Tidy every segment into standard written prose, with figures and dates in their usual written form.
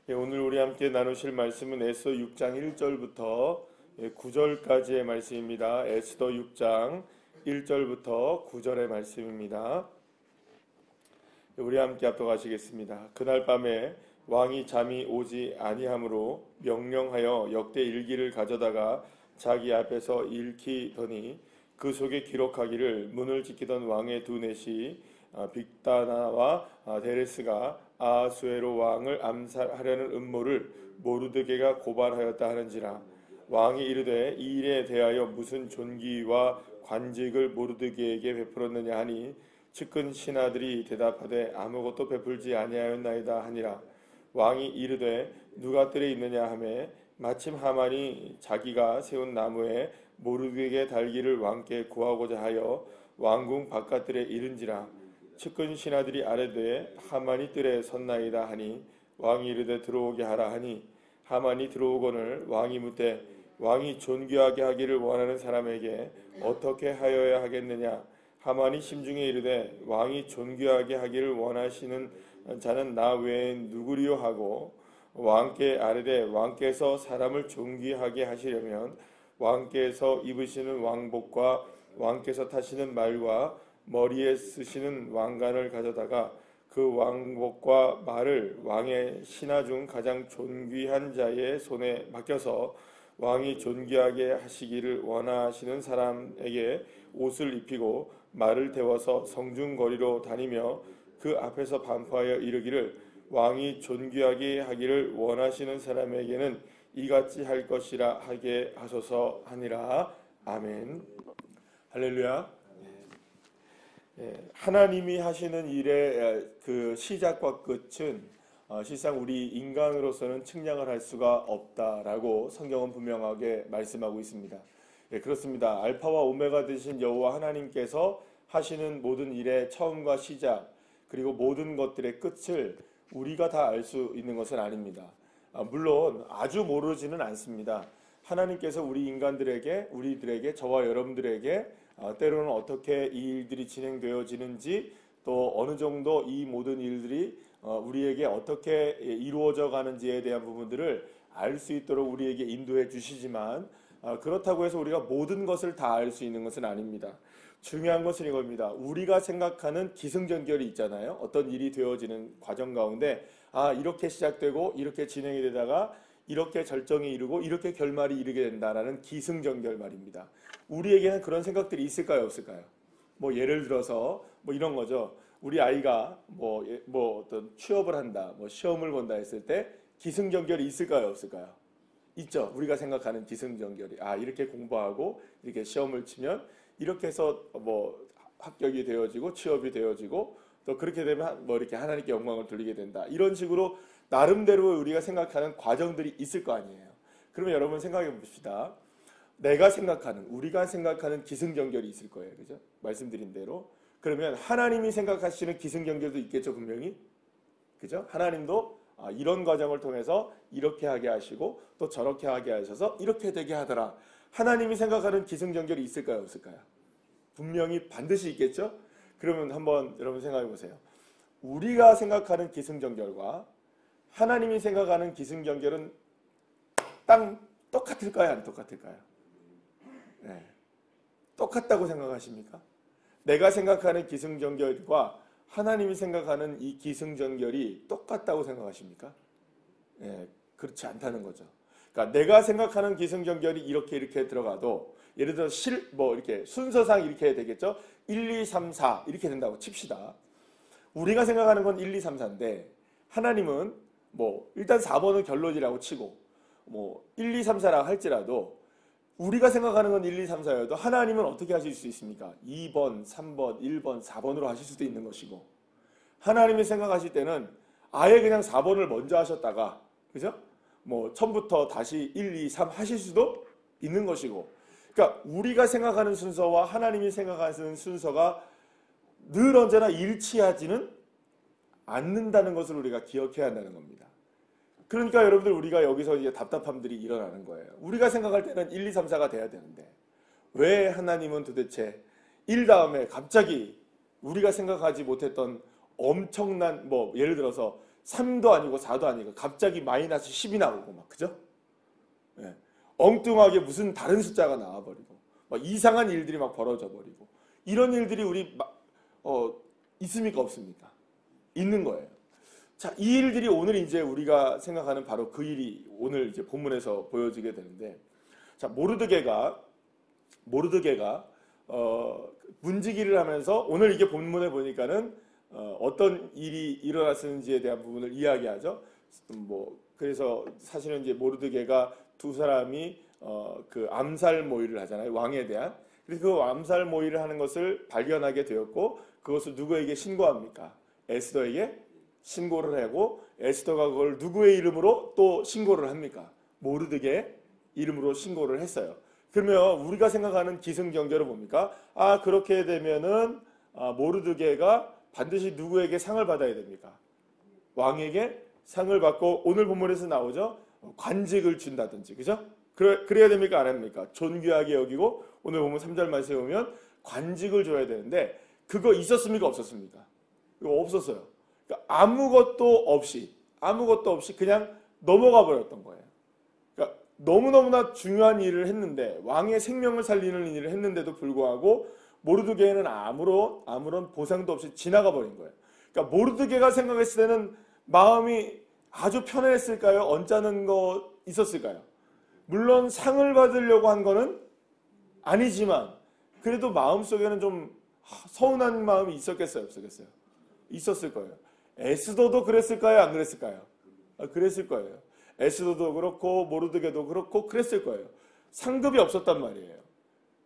오늘 우리 함께 나누실 말씀은 에스더 6장 1절부터 9절까지의 말씀입니다. 에스더 6장 1절부터 9절의 말씀입니다. 우리 함께 합독하시겠습니다. 그날 밤에 왕이 잠이 오지 아니하므로 명령하여 역대 일기를 가져다가 자기 앞에서 읽히더니 그 속에 기록하기를 문을 지키던 왕의 두 넷이 빅다나와 데레스가 아하수에로 왕을 암살하려는 음모를 모르드게가 고발하였다 하는지라. 왕이 이르되 이 일에 대하여 무슨 존귀와 관직을 모르드게에게 베풀었느냐 하니 측근 신하들이 대답하되 아무것도 베풀지 아니하였나이다 하니라. 왕이 이르되 누가 뜰에 있느냐 하매 마침 하만이 자기가 세운 나무에 모르드게 달기를 왕께 구하고자 하여 왕궁 바깥들에 이른지라. 측근 신하들이 아뢰되 하만이 뜰에 섰나이다 하니 왕이 이르되 들어오게 하라 하니 하만이 들어오거늘 왕이 묻되 왕이 존귀하게 하기를 원하는 사람에게 어떻게 하여야 하겠느냐. 하만이 심중에 이르되 왕이 존귀하게 하기를 원하시는 자는 나 외엔 누구리요 하고 왕께 아뢰되 왕께서 사람을 존귀하게 하시려면 왕께서 입으시는 왕복과 왕께서 타시는 말과 머리에 쓰시는 왕관을 가져다가 그 왕복과 말을 왕의 신하 중 가장 존귀한 자의 손에 맡겨서 왕이 존귀하게 하시기를 원하시는 사람에게 옷을 입히고 말을 태워서 성중거리로 다니며 그 앞에서 반포하여 이르기를 왕이 존귀하게 하기를 원하시는 사람에게는 이같이 할 것이라 하게 하소서 하니라. 아멘. 할렐루야. 하나님이 하시는 일의 그 시작과 끝은 실상 우리 인간으로서는 측량을 할 수가 없다라고 성경은 분명하게 말씀하고 있습니다. 그렇습니다. 알파와 오메가 되신 여호와 하나님께서 하시는 모든 일의 처음과 시작 그리고 모든 것들의 끝을 우리가 다 알 수 있는 것은 아닙니다. 물론 아주 모르지는 않습니다. 하나님께서 우리 인간들에게 우리들에게 저와 여러분들에게 때로는 어떻게 이 일들이 진행되어지는지 또 어느 정도 이 모든 일들이 우리에게 어떻게 이루어져 가는지에 대한 부분들을 알 수 있도록 우리에게 인도해 주시지만 그렇다고 해서 우리가 모든 것을 다 알 수 있는 것은 아닙니다. 중요한 것은 이겁니다. 우리가 생각하는 기승전결이 있잖아요. 어떤 일이 되어지는 과정 가운데 이렇게 시작되고 이렇게 진행이 되다가 이렇게 절정이 이르고 이렇게 결말이 이르게 된다라는 기승전결 말입니다. 우리에게는 그런 생각들이 있을까요, 없을까요? 뭐 예를 들어서 뭐 이런 거죠. 우리 아이가 뭐 어떤 취업을 한다, 뭐 시험을 본다 했을 때 기승전결이 있을까요, 없을까요? 있죠. 우리가 생각하는 기승전결이 이렇게 공부하고 이렇게 시험을 치면 이렇게 해서 뭐 합격이 되어지고 취업이 되어지고 또 그렇게 되면 뭐 이렇게 하나님께 영광을 돌리게 된다. 이런 식으로 나름대로 우리가 생각하는 과정들이 있을 거 아니에요. 그러면 여러분 생각해 봅시다. 우리가 생각하는 기승전결이 있을 거예요. 그죠? 말씀드린 대로. 그러면 하나님이 생각하시는 기승전결도 있겠죠, 분명히. 그죠? 하나님도 이런 과정을 통해서 이렇게 하게 하시고 또 저렇게 하게 하셔서 이렇게 되게 하더라. 하나님이 생각하는 기승전결이 있을까요, 없을까요? 분명히 반드시 있겠죠? 그러면 한번 여러분 생각해 보세요. 우리가 생각하는 기승전결과 하나님이 생각하는 기승전결은 똑같을까요, 안 똑같을까요? 네. 똑같다고 생각하십니까? 내가 생각하는 기승전결과 하나님이 생각하는 이 기승전결이 똑같다고 생각하십니까? 네, 그렇지 않다는 거죠. 그러니까 내가 생각하는 기승전결이 이렇게 들어가도 예를 들어서 이렇게 순서상 이렇게 되겠죠? 1, 2, 3, 4 이렇게 된다고 칩시다. 우리가 생각하는 건 1, 2, 3, 4인데 하나님은 일단 4번은 결론이라고 치고 1, 2, 3, 4라고 할지라도 우리가 생각하는 건 1, 2, 3, 4여도 하나님은 어떻게 하실 수 있습니까? 2번, 3번, 1번, 4번으로 하실 수도 있는 것이고 하나님이 생각하실 때는 아예 그냥 4번을 먼저 하셨다가 그죠? 처음부터 다시 1, 2, 3 하실 수도 있는 것이고 그러니까 우리가 생각하는 순서와 하나님이 생각하시는 순서가 늘 언제나 일치하지는 않는다는 것을 우리가 기억해야 한다는 겁니다. 그러니까 여러분들 우리가 여기서 이제 답답함들이 일어나는 거예요. 우리가 생각할 때는 1, 2, 3, 4가 돼야 되는데 왜 하나님은 도대체 1 다음에 갑자기 우리가 생각하지 못했던 엄청난 예를 들어서 3도 아니고 4도 아니고 갑자기 마이너스 10이 나오고 막 그죠? 예. 엉뚱하게 무슨 다른 숫자가 나와버리고 막 이상한 일들이 막 벌어져 버리고 이런 일들이 우리 있습니까 없습니까? 있는 거예요. 자, 이 일들이 오늘 이제 우리가 생각하는 바로 그 일이 오늘 이제 본문에서 보여지게 되는데, 자, 모르드게가 문지기를 하면서 오늘 이게 본문에 보니까는 어떤 일이 일어났는지에 대한 부분을 이야기하죠. 그래서 사실은 이제 모르드게가 두 사람이 그 암살 모의를 하잖아요. 왕에 대한. 그래서 그 암살 모의를 하는 것을 발견하게 되었고 그것을 누구에게 신고합니까? 에스더에게 신고를 하고 에스더가 그걸 누구의 이름으로 또 신고를 합니까? 모르드게 이름으로 신고를 했어요. 그러면 우리가 생각하는 기승전결은 뭡니까? 아, 그렇게 되면은 모르드게가 반드시 누구에게 상을 받아야 됩니까? 왕에게 상을 받고 오늘 본문에서 나오죠? 관직을 준다든지, 그죠? 그래야 됩니까? 안 합니까? 존귀하게 여기고 오늘 보면 3절 말씀에 보면 관직을 줘야 되는데 그거 있었습니까? 없었습니까? 이거 없었어요. 그러니까 아무것도 없이 그냥 넘어가 버렸던 거예요. 그러니까 너무너무나 중요한 일을 했는데 왕의 생명을 살리는 일을 했는데도 불구하고 모르드게는 아무런 보상도 없이 지나가 버린 거예요. 그러니까 모르드게가 생각했을 때는 마음이 아주 편안했을까요? 언짢은 거 있었을까요? 물론 상을 받으려고 한 거는 아니지만 그래도 마음속에는 좀 서운한 마음이 있었겠어요? 없었겠어요? 있었을 거예요. 에스더도 그랬을까요? 안 그랬을까요? 그랬을 거예요. 에스더도 그렇고 모르드게도 그렇고 그랬을 거예요. 상급이 없었단 말이에요.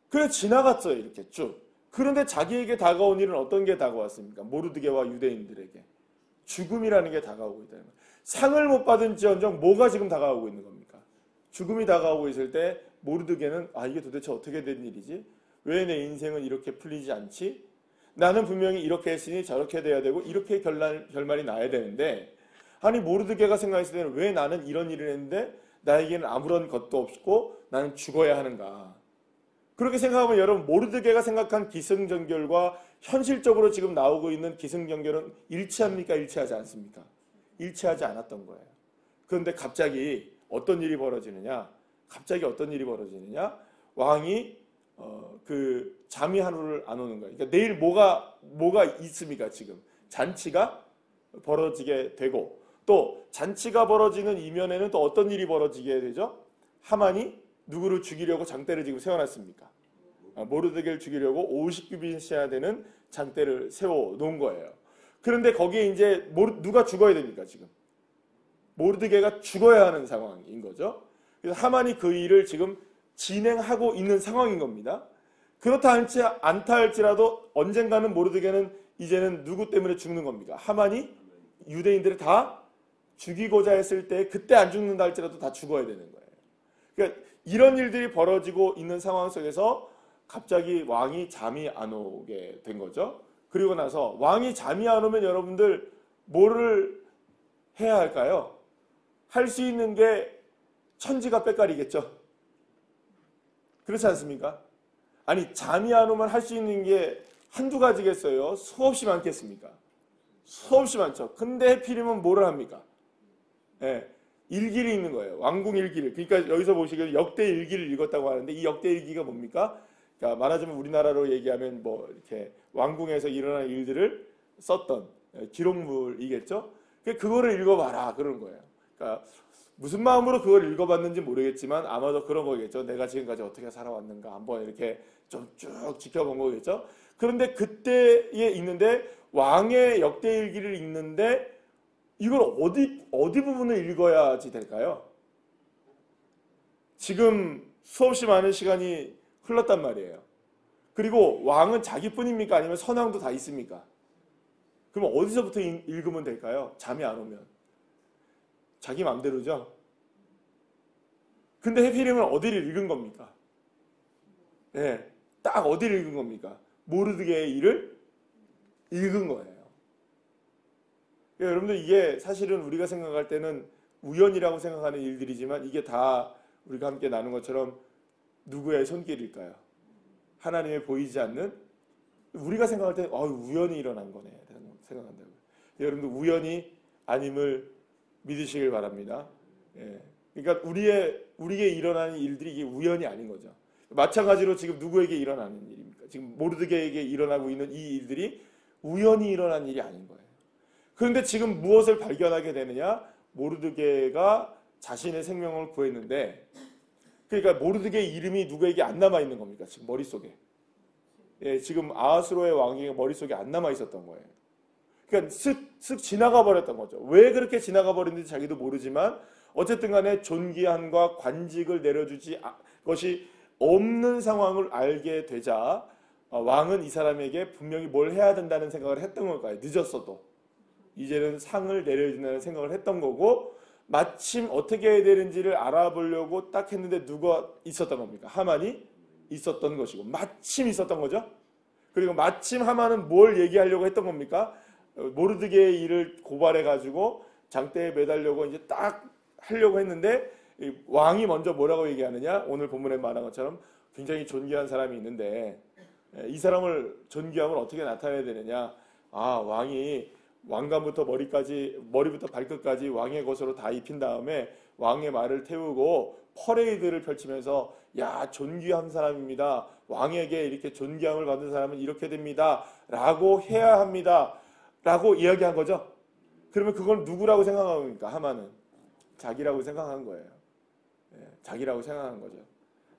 그래서 지나갔어요. 이렇게 쭉. 그런데 자기에게 다가온 일은 어떤 게 다가왔습니까? 모르드게와 유대인들에게. 죽음이라는 게 다가오고 있다. 상을 못 받은 지언정 뭐가 지금 다가오고 있는 겁니까? 죽음이 다가오고 있을 때 모르드게는 이게 도대체 어떻게 된 일이지? 왜 내 인생은 이렇게 풀리지 않지? 나는 분명히 이렇게 했으니 저렇게 돼야 되고 이렇게 결말이 나야 되는데 아니 모르드게가 생각했을 때는 왜 나는 이런 일을 했는데 나에게는 아무런 것도 없고 나는 죽어야 하는가? 그렇게 생각하면 여러분 모르드게가 생각한 기승전결과 현실적으로 지금 나오고 있는 기승전결은 일치합니까? 일치하지 않습니까? 일치하지 않았던 거예요. 그런데 갑자기 어떤 일이 벌어지느냐? 왕이 잠이 하루를 안 오는 거예요. 그러니까 내일 뭐가 있습니까? 지금 잔치가 벌어지게 되고 또 잔치가 벌어지는 이면에는 또 어떤 일이 벌어지게 되죠? 하만이 누구를 죽이려고 장대를 지금 세워놨습니까? 모르드게를 죽이려고 50규빗이나 되는 장대를 세워놓은 거예요. 그런데 거기에 이제 누가 죽어야 됩니까? 지금 모르드게가 죽어야 하는 상황인 거죠. 그래서 하만이 그 일을 지금 진행하고 있는 상황인 겁니다. 그렇다 않다 할지라도 언젠가는 모르드게는 이제는 누구 때문에 죽는 겁니까? 하만이 유대인들을 다 죽이고자 했을 때 그때 안 죽는다 할지라도 다 죽어야 되는 거예요. 그러니까 이런 일들이 벌어지고 있는 상황 속에서 갑자기 왕이 잠이 안 오게 된 거죠. 그리고 나서 왕이 잠이 안 오면 여러분들 뭐를 해야 할까요? 할 수 있는 게 천지가 빽깔이겠죠. 그렇지 않습니까? 아니 잠이 안 오면 할 수 있는 게 한두 가지겠어요? 수없이 많겠습니까? 수없이 많죠. 근데 해필이면 뭐를 합니까? 네, 일기를 읽는 거예요. 왕궁 일기를. 그러니까 여기서 보시기에 역대 일기를 읽었다고 하는데 이 역대 일기가 뭡니까? 그러니까 말하자면 우리나라로 얘기하면 뭐 이렇게 왕궁에서 일어난 일들을 썼던 기록물이겠죠. 그거를 읽어봐라 그러는 거예요. 그러니까 무슨 마음으로 그걸 읽어봤는지 모르겠지만 아마도 그런 거겠죠. 내가 지금까지 어떻게 살아왔는가 한번 이렇게 좀 쭉 지켜본 거겠죠. 그런데 그때에 있는데 왕의 역대 일기를 읽는데 이걸 어디 부분을 읽어야지 될까요? 지금 수없이 많은 시간이 흘렀단 말이에요. 그리고 왕은 자기뿐입니까? 아니면 선왕도 다 있습니까? 그럼 어디서부터 읽으면 될까요? 잠이 안 오면. 자기 마음대로죠. 근데 해필이면 어디를 읽은 겁니까? 네, 딱 어디를 읽은 겁니까? 모르드게의 일을 읽은 거예요. 그러니까 여러분들 이게 사실은 우리가 생각할 때는 우연이라고 생각하는 일들이지만 이게 다 우리가 함께 나눈 것처럼 누구의 손길일까요? 하나님의 보이지 않는 우리가 생각할 때 우연히 일어난 거네 생각한다고요. 여러분들 우연히 아님을 믿으시길 바랍니다. 예. 그러니까 우리에게 일어나는 일들이 이게 우연이 아닌 거죠. 마찬가지로 지금 누구에게 일어나는 일입니까? 지금 모르드게에게 일어나고 있는 이 일들이 우연히 일어난 일이 아닌 거예요. 그런데 지금 무엇을 발견하게 되느냐? 모르드게가 자신의 생명을 구했는데, 그러니까 모르드게의 이름이 누구에게 안 남아 있는 겁니까? 지금 머릿속에. 예, 지금 아하스로의 왕이 머릿속에 안 남아 있었던 거예요. 그러니까 쓱 지나가 버렸던 거죠. 왜 그렇게 지나가 버렸는지 자기도 모르지만 어쨌든 간에 존귀함과 관직을 내려주지 것이 없는 상황을 알게 되자 왕은 이 사람에게 분명히 뭘 해야 된다는 생각을 했던 걸까요? 늦었어도. 이제는 상을 내려준다는 생각을 했던 거고, 마침 어떻게 해야 되는지를 알아보려고 딱 했는데 누가 있었던 겁니까? 하만이 있었던 것이고, 마침 있었던 거죠. 그리고 마침 하만은 뭘 얘기하려고 했던 겁니까? 모르드게의 일을 고발해가지고 장대에 매달려고 이제 딱 하려고 했는데, 왕이 먼저 뭐라고 얘기하느냐? 오늘 본문에 말한 것처럼 굉장히 존귀한 사람이 있는데, 이 사람을 존귀함을 어떻게 나타내야 되느냐? 왕이 왕관부터 머리부터 발끝까지 왕의 것으로 다 입힌 다음에 왕의 말을 태우고 퍼레이드를 펼치면서, 야, 존귀한 사람입니다. 왕에게 이렇게 존귀함을 받은 사람은 이렇게 됩니다. 라고 해야 합니다. 라고 이야기한 거죠. 그러면 그걸 누구라고 생각합니까? 하만은 자기라고 생각한 거예요. 자기라고 생각한 거죠.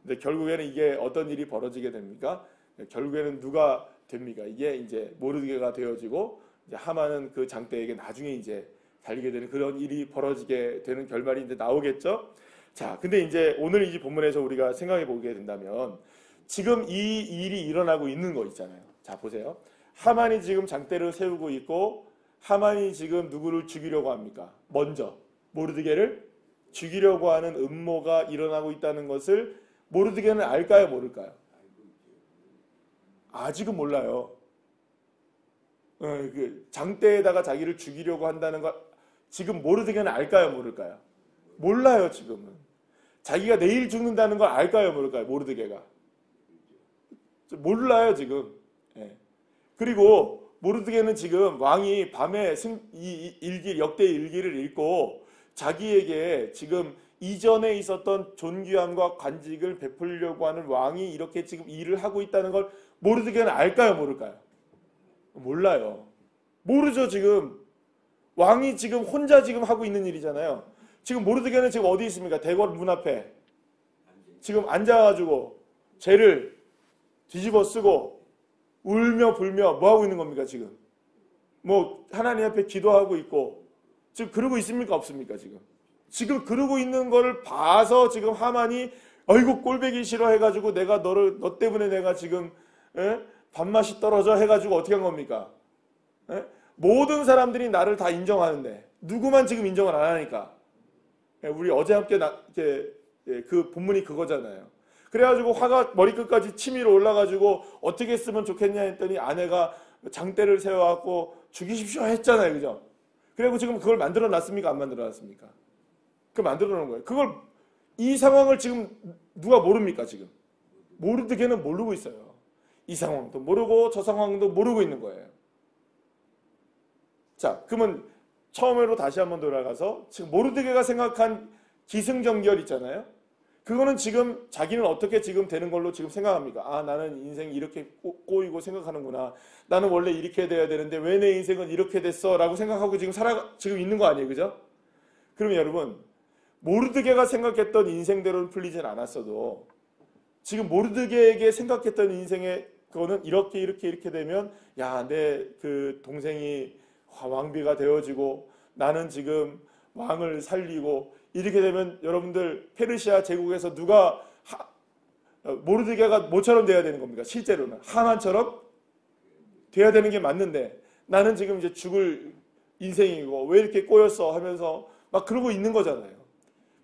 근데 결국에는 이게 어떤 일이 벌어지게 됩니까? 결국에는 누가 됩니까? 이게 이제 모르드게가 되어지고, 이제 하만은 그 장대에게 나중에 이제 달리게 되는 그런 일이 벌어지게 되는 결말이 이제 나오겠죠. 자, 근데 이제 오늘 이 본문에서 우리가 생각해 보게 된다면, 지금 이 일이 일어나고 있는 거 있잖아요. 자, 보세요. 하만이 지금 장대를 세우고 있고, 하만이 지금 누구를 죽이려고 합니까? 먼저 모르드게를 죽이려고 하는 음모가 일어나고 있다는 것을 모르드게는 알까요, 모를까요? 아직은 몰라요. 그 장대에다가 자기를 죽이려고 한다는 걸 지금 모르드게는 알까요, 모를까요? 몰라요, 지금은. 자기가 내일 죽는다는 걸 알까요, 모를까요, 모르드게가? 몰라요, 지금. 예. 그리고 모르드게는 지금 왕이 밤에 역대 일기를 읽고 자기에게 지금 이전에 있었던 존귀함과 관직을 베풀려고 하는 왕이 이렇게 지금 일을 하고 있다는 걸 모르드게는 알까요, 모를까요? 몰라요. 모르죠, 지금. 왕이 지금 혼자 지금 하고 있는 일이잖아요. 지금 모르드게는 지금 어디 있습니까? 대궐 문 앞에 지금 앉아가지고 죄를 뒤집어 쓰고 울며 불며 뭐 하고 있는 겁니까, 지금? 뭐 하나님 앞에 기도하고 있고 지금 그러고 있습니까, 없습니까, 지금? 지금 그러고 있는 거를 봐서 지금 하만이 아이고 꼴배기 싫어 해가지고 너 때문에 내가 지금 밥맛이 떨어져 해가지고 어떻게 한 겁니까? 모든 사람들이 나를 다 인정하는데 누구만 지금 인정을 안 하니까. 우리 어제 함께 그 본문이 그거잖아요. 그래가지고 화가 머리끝까지 치밀어 올라가지고 어떻게 쓰면 좋겠냐 했더니 아내가 장대를 세워갖고 죽이십시오 했잖아요, 그죠? 그리고 지금 그걸 만들어 놨습니까, 안 만들어 놨습니까? 그걸 만들어 놓은 거예요. 이 상황을 지금 누가 모릅니까, 지금? 모르드게는 모르고 있어요. 이 상황도 모르고 저 상황도 모르고 있는 거예요. 자, 그러면 처음으로 다시 한번 돌아가서 지금 모르드게가 생각한 기승전결 있잖아요. 그거는 지금 자기는 어떻게 지금 되는 걸로 지금 생각합니까? 나는 인생이 이렇게 꼬이고 생각하는구나. 나는 원래 이렇게 돼야 되는데 왜 내 인생은 이렇게 됐어? 라고 생각하고 지금 있는 거 아니에요, 그죠? 그러면 여러분, 모르드게가 생각했던 인생대로는 풀리진 않았어도 지금 모르드게에게 생각했던 인생의 그거는 이렇게 되면, 야, 내 그 동생이 왕비가 되어지고 나는 지금 왕을 살리고 이렇게 되면 여러분들 페르시아 제국에서 누가 모르드게가 뭐처럼 돼야 되는 겁니까? 실제로는 하만처럼 돼야 되는 게 맞는데 나는 지금 이제 죽을 인생이고 왜 이렇게 꼬였어 하면서 막 그러고 있는 거잖아요.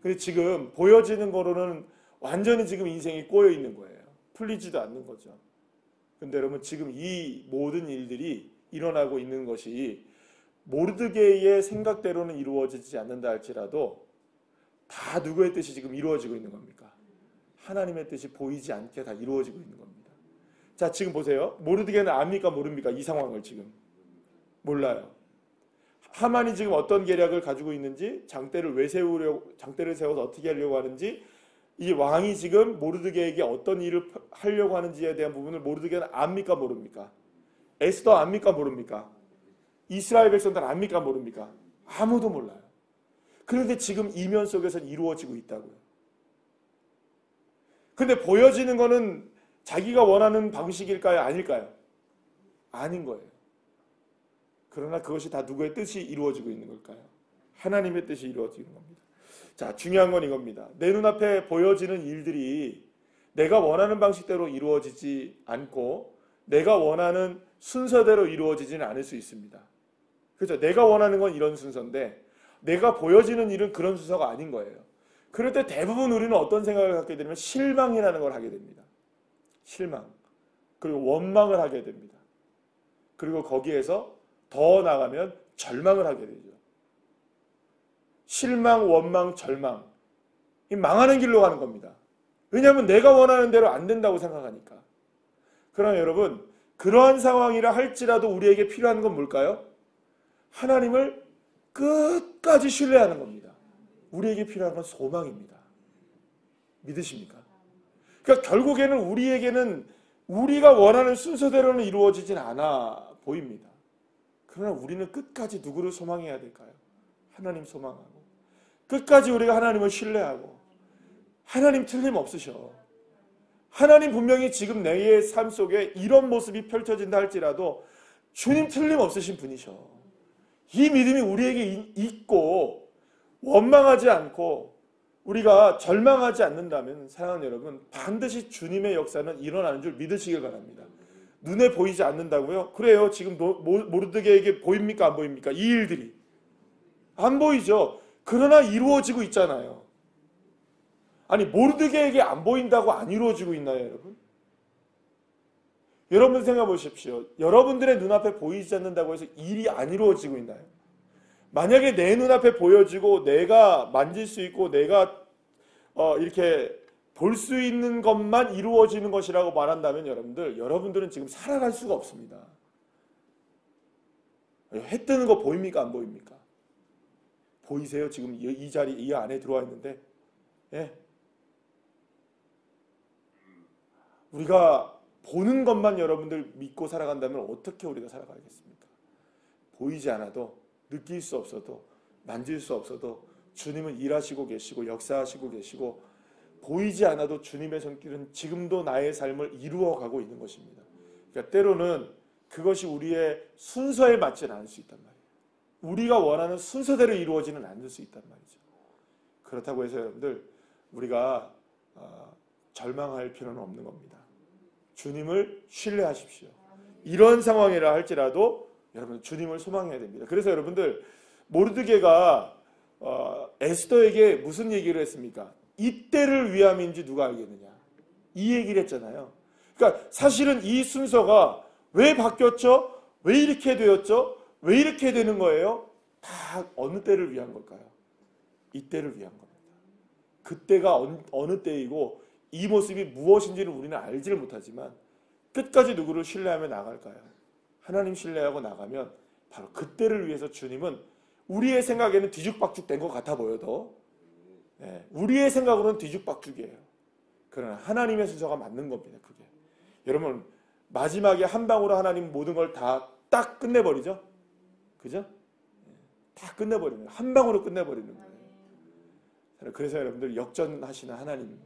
근데 지금 보여지는 거로는 완전히 지금 인생이 꼬여 있는 거예요. 풀리지도 않는 거죠. 근데 여러분, 지금 이 모든 일들이 일어나고 있는 것이 모르드게의 생각대로는 이루어지지 않는다 할지라도 다 누구의 뜻이 지금 이루어지고 있는 겁니까? 하나님의 뜻이 보이지 않게 다 이루어지고 있는 겁니다. 자, 지금 보세요. 모르드게는 압니까, 모릅니까? 이 상황을 지금 몰라요. 하만이 지금 어떤 계략을 가지고 있는지, 장대를 세워서 어떻게 하려고 하는지, 이 왕이 지금 모르드게에게 어떤 일을 하려고 하는지에 대한 부분을 모르드게는 압니까 모릅니까? 에스더 압니까 모릅니까? 이스라엘 백성들 압니까 모릅니까? 아무도 몰라요. 그런데 지금 이면 속에서 이루어지고 있다고요. 근데 보여지는 거는 자기가 원하는 방식일까요? 아닐까요? 아닌 거예요. 그러나 그것이 다 누구의 뜻이 이루어지고 있는 걸까요? 하나님의 뜻이 이루어지는 겁니다. 자, 중요한 건 이겁니다. 내 눈앞에 보여지는 일들이 내가 원하는 방식대로 이루어지지 않고 내가 원하는 순서대로 이루어지지는 않을 수 있습니다. 그렇죠? 내가 원하는 건 이런 순서인데 내가 보여지는 일은 그런 순서가 아닌 거예요. 그럴 때 대부분 우리는 어떤 생각을 갖게 되냐면 실망이라는 걸 하게 됩니다. 실망. 그리고 원망을 하게 됩니다. 그리고 거기에서 더 나가면 절망을 하게 되죠. 실망, 원망, 절망. 이 망하는 길로 가는 겁니다. 왜냐하면 내가 원하는 대로 안 된다고 생각하니까. 그러나 여러분, 그러한 상황이라 할지라도 우리에게 필요한 건 뭘까요? 하나님을 끝까지 신뢰하는 겁니다. 우리에게 필요한 건 소망입니다. 믿으십니까? 그러니까 결국에는 우리에게는 우리가 원하는 순서대로는 이루어지진 않아 보입니다. 그러나 우리는 끝까지 누구를 소망해야 될까요? 하나님 소망하고 끝까지 우리가 하나님을 신뢰하고 하나님 틀림없으셔. 하나님 분명히 지금 내 삶 속에 이런 모습이 펼쳐진다 할지라도 주님 틀림없으신 분이셔. 이 믿음이 우리에게 있고 원망하지 않고 우리가 절망하지 않는다면 사랑하는 여러분 반드시 주님의 역사는 일어나는 줄 믿으시길 바랍니다. 눈에 보이지 않는다고요? 그래요. 지금 모르드게에게 보입니까? 안 보입니까? 이 일들이. 안 보이죠. 그러나 이루어지고 있잖아요. 아니 모르드게에게 안 보인다고 안 이루어지고 있나요, 여러분? 여러분 생각해 보십시오. 여러분들의 눈앞에 보이지 않는다고 해서 일이 안 이루어지고 있나요? 만약에 내 눈앞에 보여지고 내가 만질 수 있고 내가 이렇게 볼 수 있는 것만 이루어지는 것이라고 말한다면 여러분들은 지금 살아갈 수가 없습니다. 해 뜨는 거 보입니까? 안 보입니까? 보이세요? 지금 이 자리 이 안에 들어와 있는데 예. 우리가 보는 것만 여러분들 믿고 살아간다면 어떻게 우리가 살아가겠습니까? 보이지 않아도 느낄 수 없어도 만질 수 없어도 주님은 일하시고 계시고 역사하시고 계시고 보이지 않아도 주님의 손길은 지금도 나의 삶을 이루어가고 있는 것입니다. 그러니까 때로는 그것이 우리의 순서에 맞지는 않을 수 있단 말이에요. 우리가 원하는 순서대로 이루어지는 않을 수 있단 말이죠. 그렇다고 해서 여러분들 우리가 절망할 필요는 없는 겁니다. 주님을 신뢰하십시오. 이런 상황이라 할지라도 여러분 주님을 소망해야 됩니다. 그래서 여러분들 모르드게가 에스더에게 무슨 얘기를 했습니까? 이때를 위함인지 누가 알겠느냐? 이 얘기를 했잖아요. 그러니까 사실은 이 순서가 왜 바뀌었죠? 왜 이렇게 되었죠? 왜 이렇게 되는 거예요? 다 어느 때를 위한 걸까요? 이때를 위한 겁니다. 그때가 어느 때이고 이 모습이 무엇인지는 우리는 알지를 못하지만 끝까지 누구를 신뢰하며 나갈까요? 하나님 신뢰하고 나가면 바로 그때를 위해서 주님은 우리의 생각에는 뒤죽박죽 된 것 같아 보여도 우리의 생각으로는 뒤죽박죽이에요. 그러나 하나님의 순서가 맞는 겁니다. 그게. 여러분 마지막에 한 방으로 하나님 모든 걸 다 딱 끝내버리죠? 그죠? 다 끝내버리는 거예요. 한 방으로 끝내버리는 거예요. 그래서 여러분들 역전하시는 하나님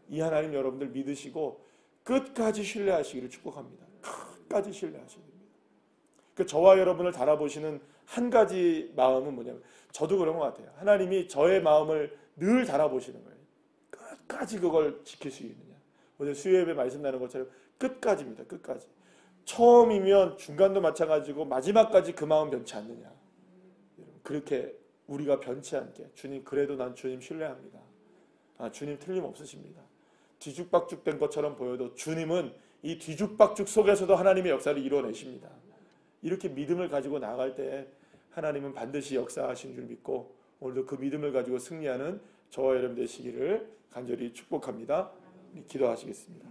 이 하나님 여러분들 믿으시고 끝까지 신뢰하시기를 축복합니다. 끝까지 끝까지 신뢰하셔야 됩니다. 그 저와 여러분을 달아보시는 한 가지 마음은 뭐냐면, 저도 그런 것 같아요. 하나님이 저의 마음을 늘 달아보시는 거예요. 끝까지 그걸 지킬 수 있느냐. 오늘 수요예배 말씀 나눈 것처럼 끝까지입니다. 끝까지. 처음이면 중간도 마찬가지고 마지막까지 그 마음 변치 않느냐. 그렇게 우리가 변치 않게, 주님 그래도 난 주님 신뢰합니다. 주님 틀림없으십니다. 뒤죽박죽된 것처럼 보여도 주님은 이 뒤죽박죽 속에서도 하나님의 역사를 이루어내십니다. 이렇게 믿음을 가지고 나아갈 때 하나님은 반드시 역사하신 줄 믿고, 오늘도 그 믿음을 가지고 승리하는 저와 여러분 되시기를 간절히 축복합니다. 기도하시겠습니다.